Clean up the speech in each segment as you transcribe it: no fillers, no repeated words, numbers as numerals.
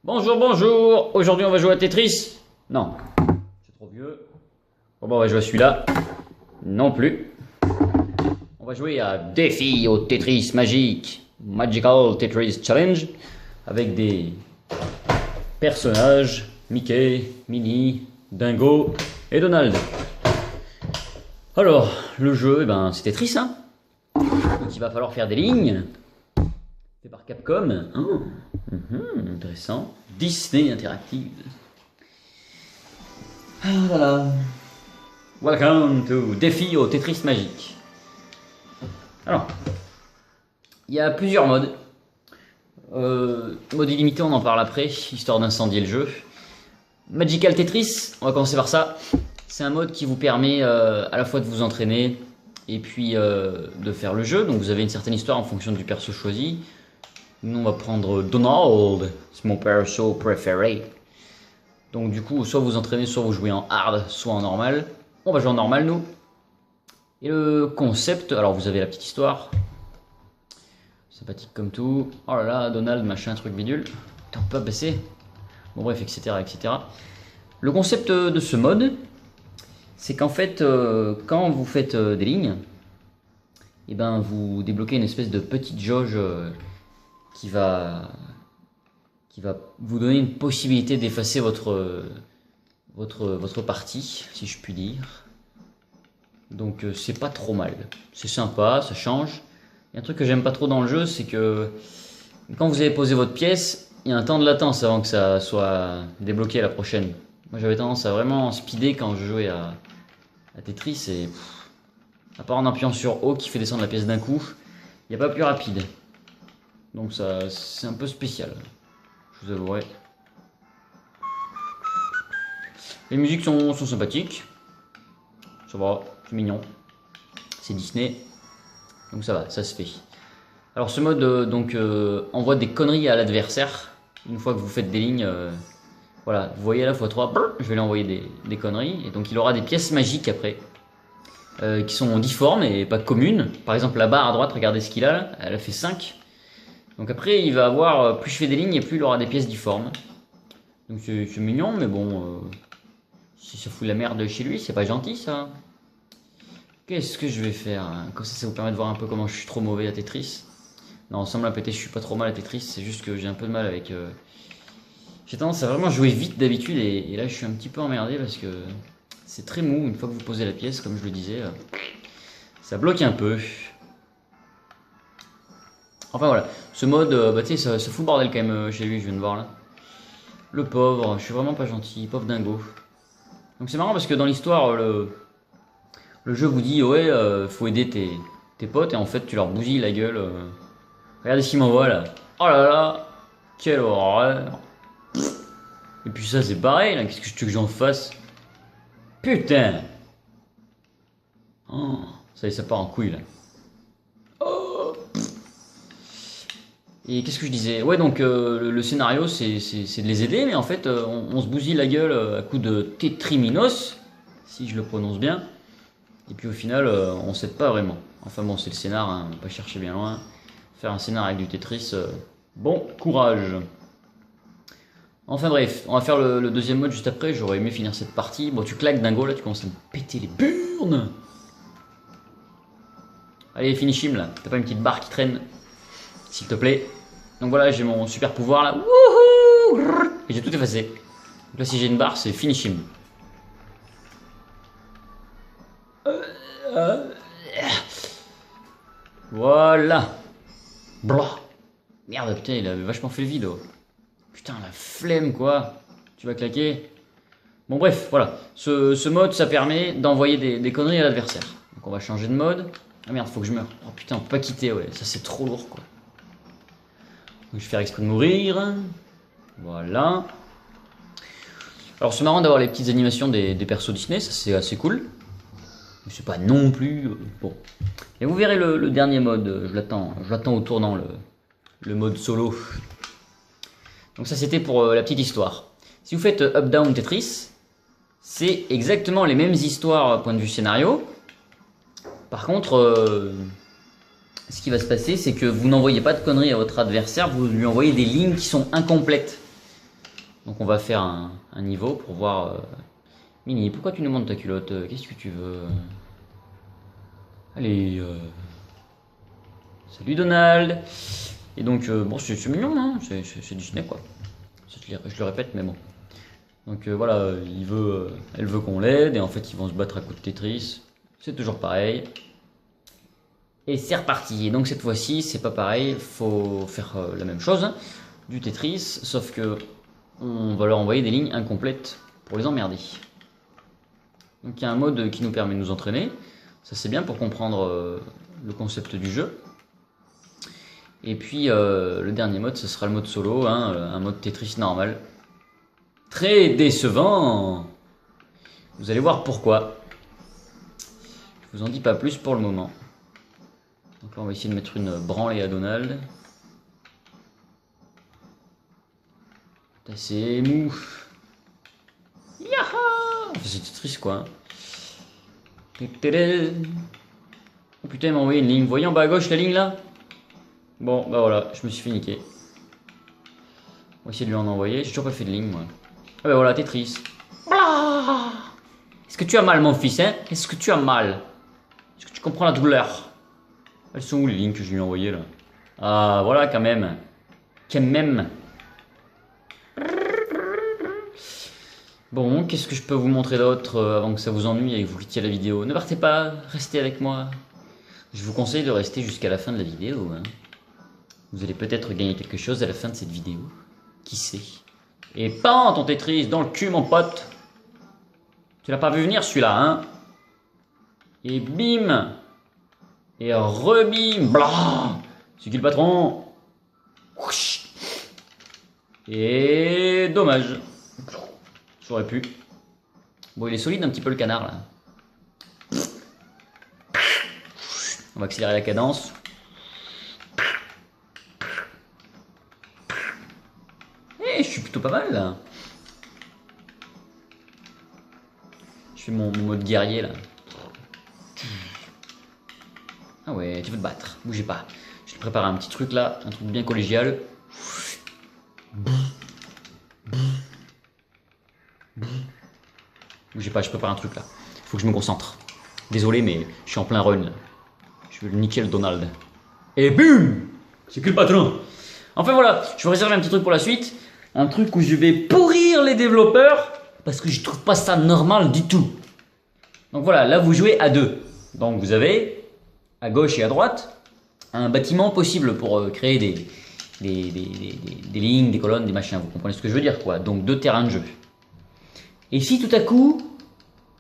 Bonjour, bonjour. Aujourd'hui, on va jouer à Tetris. Non, c'est trop vieux. Bon, on va jouer à celui-là. Non plus. On va jouer à Défi au Tetris magique. Magical Tetris Challenge. Avec des personnages. Mickey, Minnie, Dingo et Donald. Alors, le jeu, eh ben, c'est Tetris, hein. Donc il va falloir faire des lignes. Fait par Capcom. Oh. Intéressant. Disney Interactive. Ah, voilà. Welcome to Défi au Tetris magique. Alors, il y a plusieurs modes. Mode illimité, on en parle après, histoire d'incendier le jeu. Magical Tetris, on va commencer par ça. C'est un mode qui vous permet à la fois de vous entraîner et puis de faire le jeu. Donc vous avez une certaine histoire en fonction du perso choisi. Nous on va prendre Donald, c'est mon perso préféré. Donc du coup, soit vous entraînez, soit vous jouez en hard, soit en normal. On va jouer en normal nous. Et le concept, alors vous avez la petite histoire. Sympathique comme tout. Oh là là, Donald, machin, truc bidule. Putain, on peut pas baisser. Bon bref, etc. etc. Le concept de ce mode, c'est qu'en fait, quand vous faites des lignes, et ben vous débloquez une espèce de petite jauge qui va vous donner une possibilité d'effacer votre partie, si je puis dire. Donc c'est pas trop mal. C'est sympa, ça change. Il y a un truc que j'aime pas trop dans le jeu, c'est que quand vous avez posé votre pièce, il y a un temps de latence avant que ça soit débloqué à la prochaine. Moi j'avais tendance à vraiment speeder quand je jouais à Tetris et à part en appuyant sur O qui fait descendre la pièce d'un coup, il n'y a pas plus rapide. Donc ça c'est un peu spécial, je vous avouerai. Les musiques sont sympathiques. Ça va, c'est mignon. C'est Disney. Donc ça va, ça se fait. Alors ce mode envoie des conneries à l'adversaire. Une fois que vous faites des lignes, voilà, vous voyez à la fois 3, je vais lui envoyer des conneries. Et donc il aura des pièces magiques après, qui sont difformes et pas communes. Par exemple la barre à droite, regardez ce qu'il a là, elle a fait 5. Donc après il va avoir, plus je fais des lignes et plus il aura des pièces difformes. Donc c'est mignon, mais bon, si ça fout la merde chez lui, c'est pas gentil ça. Qu'est-ce que je vais faire? Comme ça vous permet de voir un peu comment je suis trop mauvais à Tetris. Non, sans me la péter, je suis pas trop mal à Tetris, c'est juste que j'ai un peu de mal avec... J'ai tendance à vraiment jouer vite d'habitude et là je suis un petit peu emmerdé parce que c'est très mou une fois que vous posez la pièce, comme je le disais. Ça bloque un peu. Enfin voilà, ce mode, tu sais, ça fout le bordel quand même chez lui, je viens de voir là. Le pauvre, je suis vraiment pas gentil, pauvre dingo. Donc c'est marrant parce que dans l'histoire, le jeu vous dit, ouais, faut aider tes potes et en fait tu leur bousilles la gueule. Regardez ce qu'il m'envoie là. Oh là là, quelle horreur. Et puis ça c'est pareil là, qu'est-ce que tu veux que j'en fasse? Putain. Oh, ça y est, ça part en couille là. Oh. Et qu'est-ce que je disais? Ouais, donc le scénario c'est de les aider, mais en fait on se bousille la gueule à coup de tétriminos, si je le prononce bien. Et puis au final on s'aide pas vraiment. Enfin bon, c'est le scénar, hein, on va pas chercher bien loin. Faire un scénar avec du Tetris, bon courage. Enfin bref, on va faire le deuxième mode juste après, j'aurais aimé finir cette partie. Bon, tu claques dingo là, tu commences à me péter les burnes. Allez, finish him là, t'as pas une petite barre qui traîne, s'il te plaît. Donc voilà, j'ai mon super pouvoir là, wouhou, et j'ai tout effacé. Donc là si j'ai une barre, c'est finish him. Voilà. Blah. Merde, putain, il avait vachement fait le vide. Oh. Putain, la flemme, quoi. Tu vas claquer. Bon, bref, voilà. Ce mode, ça permet d'envoyer des conneries à l'adversaire. Donc, on va changer de mode. Ah merde, faut que je meure. Oh putain, on peut pas quitter, ouais. Ça, c'est trop lourd, quoi. Donc, je vais faire exprès de mourir. Voilà. Alors, c'est marrant d'avoir les petites animations des persos Disney. Ça, c'est assez cool. Mais c'est pas non plus... bon. Et vous verrez le dernier mode. Je l'attends au tournant, le mode solo. Donc ça c'était pour la petite histoire. Si vous faites Up Down Tetris, c'est exactement les mêmes histoires point de vue scénario. Par contre, ce qui va se passer, c'est que vous n'envoyez pas de conneries à votre adversaire, vous lui envoyez des lignes qui sont incomplètes. Donc on va faire un niveau pour voir... Mini, pourquoi tu nous montres ta culotte? Qu'est-ce que tu veux? Allez... Salut Donald! Et donc, bon, c'est mignon, hein, c'est Disney, quoi. Je le répète, mais bon. Donc voilà, elle veut qu'on l'aide, et en fait ils vont se battre à coups de Tetris. C'est toujours pareil. Et c'est reparti. Et donc cette fois-ci, c'est pas pareil, il faut faire la même chose, hein, du Tetris, sauf que on va leur envoyer des lignes incomplètes pour les emmerder. Donc il y a un mode qui nous permet de nous entraîner. Ça c'est bien pour comprendre le concept du jeu. Et puis le dernier mode, ce sera le mode solo, hein, un mode Tetris normal. Très décevant. Vous allez voir pourquoi. Je vous en dis pas plus pour le moment. Donc là on va essayer de mettre une branlée à Donald. C'est mou. Yaha! C'est triste quoi. Oh putain, il m'a envoyé une ligne. Vous voyez en bas à gauche la ligne là? Bon, bah voilà, je me suis fait niquer. On va essayer de lui en envoyer. J'ai toujours pas fait de ligne moi. Ah bah voilà, Tetris. Est-ce que tu as mal mon fils, hein? Est-ce que tu as mal? Est-ce que tu comprends la douleur? Elles sont où les lignes que je lui ai envoyées là? Ah voilà quand même. Quand même. Bon, qu'est-ce que je peux vous montrer d'autre avant que ça vous ennuie et que vous quittiez la vidéo? Ne partez pas, restez avec moi. Je vous conseille de rester jusqu'à la fin de la vidéo. Hein. Vous allez peut-être gagner quelque chose à la fin de cette vidéo. Qui sait? Et pan ton Tetris dans le cul mon pote. Tu l'as pas vu venir celui-là, hein? Et bim! Et rebim! Blah! C'est qui le patron? Et dommage. J'aurais pu. Bon, il est solide un petit peu le canard là. On va accélérer la cadence. Eh, je suis plutôt pas mal là. Je fais mon mode guerrier là. Ah ouais, tu veux te battre. Bougez pas. Je te prépare un petit truc là, un truc bien collégial. Bougez pas, je prépare un truc là. Faut que je me concentre. Désolé, mais je suis en plein run. Je veux le niquer le Donald. Et boum! C'est que le patron. Enfin voilà, je vais réserver un petit truc pour la suite. Un truc où je vais pourrir les développeurs. Parce que je trouve pas ça normal du tout. Donc voilà, là vous jouez à deux. Donc vous avez, à gauche et à droite, un bâtiment possible pour créer des lignes, des colonnes, des machins. Vous comprenez ce que je veux dire quoi. Donc deux terrains de jeu. Et si tout à coup,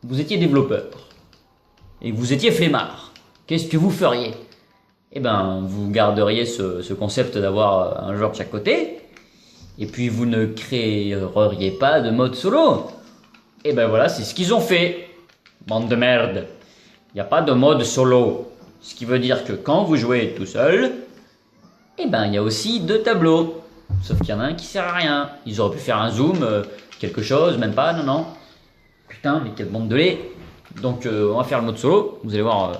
vous étiez développeur, et vous étiez flemmard, qu'est-ce que vous feriez? Eh ben, vous garderiez ce concept d'avoir un joueur de chaque côté, et puis vous ne créeriez pas de mode solo. Et ben voilà, c'est ce qu'ils ont fait. Bande de merde. Il n'y a pas de mode solo. Ce qui veut dire que quand vous jouez tout seul, eh ben il y a aussi deux tableaux. Sauf qu'il y en a un qui sert à rien. Ils auraient pu faire un zoom, quelque chose, même pas, non, non. Putain, mais quelle bande de lait. Donc on va faire le mode solo. Vous allez voir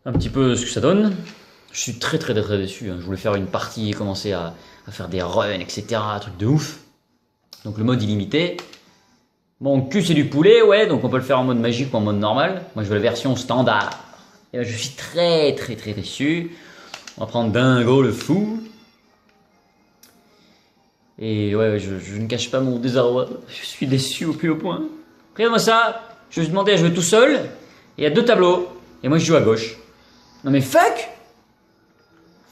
un petit peu ce que ça donne. Je suis très déçu. Hein. Je voulais faire une partie et commencer à faire des runs, etc. Un truc de ouf. Donc le mode illimité. Mon cul c'est du poulet, ouais, donc on peut le faire en mode magique ou en mode normal. Moi je veux la version standard. Et là, je suis très déçu. On va prendre Dingo le fou. Et ouais, je ne cache pas mon désarroi. Je suis déçu au plus haut point. Regarde-moi ça. Je me suis demandé à jouer tout seul. Et il y a deux tableaux. Et moi je joue à gauche. Non mais fuck!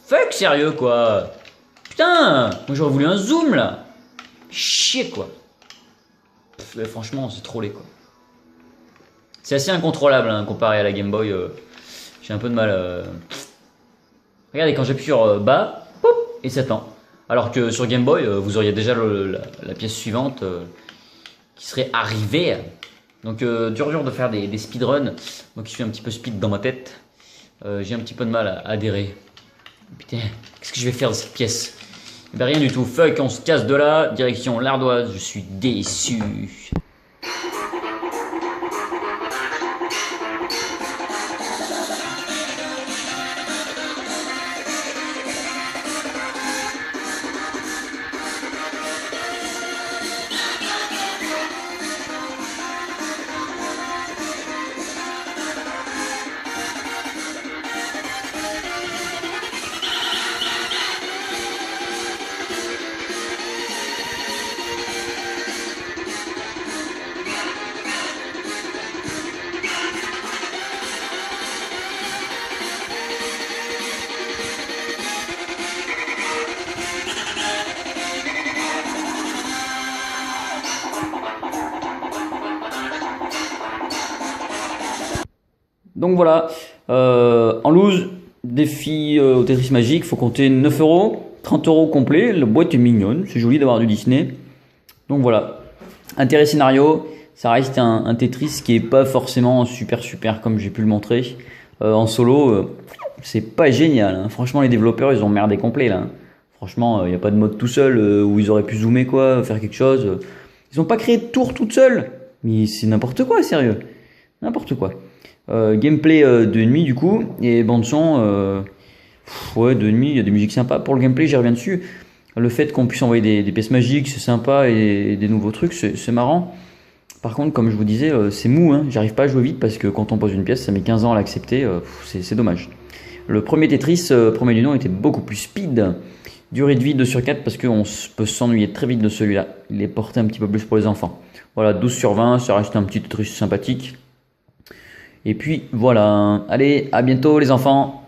Fuck, sérieux quoi! Putain! Moi j'aurais voulu un zoom là! Chier quoi! Pff, franchement, c'est trop laid quoi. C'est assez incontrôlable hein, comparé à la Game Boy. J'ai un peu de mal. Regardez, quand j'appuie sur bas, poup, et ça tend. Alors que sur Game Boy, vous auriez déjà la pièce suivante qui serait arrivée. Donc dur de faire des speedruns. Moi qui suis un petit peu speed dans ma tête, j'ai un petit peu de mal à adhérer. Putain, qu'est-ce que je vais faire de cette pièce? Eh ben rien du tout. Fuck, on se casse de là. Direction l'ardoise. Je suis déçu. Donc voilà, en loose, défi au Tetris Magique, faut compter 9 euros, 30 euros complet. La boîte est mignonne, c'est joli d'avoir du Disney. Donc voilà, intérêt scénario, ça reste un Tetris qui est pas forcément super comme j'ai pu le montrer. En solo, c'est pas génial, hein. Franchement, les développeurs, ils ont merdé complet là, hein. Franchement, il n'y a pas de mode tout seul où ils auraient pu zoomer quoi, faire quelque chose. Ils ont pas créé de tour toute seule. Mais c'est n'importe quoi, sérieux. N'importe quoi. Gameplay de nuit du coup. Et bande son, ouais, de nuit, il y a des musiques sympas. Pour le gameplay, j'y reviens dessus. Le fait qu'on puisse envoyer des pièces magiques, c'est sympa. Et des nouveaux trucs, c'est marrant. Par contre, comme je vous disais, c'est mou, hein. J'arrive pas à jouer vite parce que quand on pose une pièce, ça met 15 ans à l'accepter. C'est dommage. Le premier Tetris, premier du nom, était beaucoup plus speed. Durée de vie 2 sur 4 parce qu'on peut s'ennuyer très vite de celui-là. Il est porté un petit peu plus pour les enfants. Voilà, 12 sur 20, ça reste un petit Tetris sympathique. Et puis voilà, allez, à bientôt les enfants.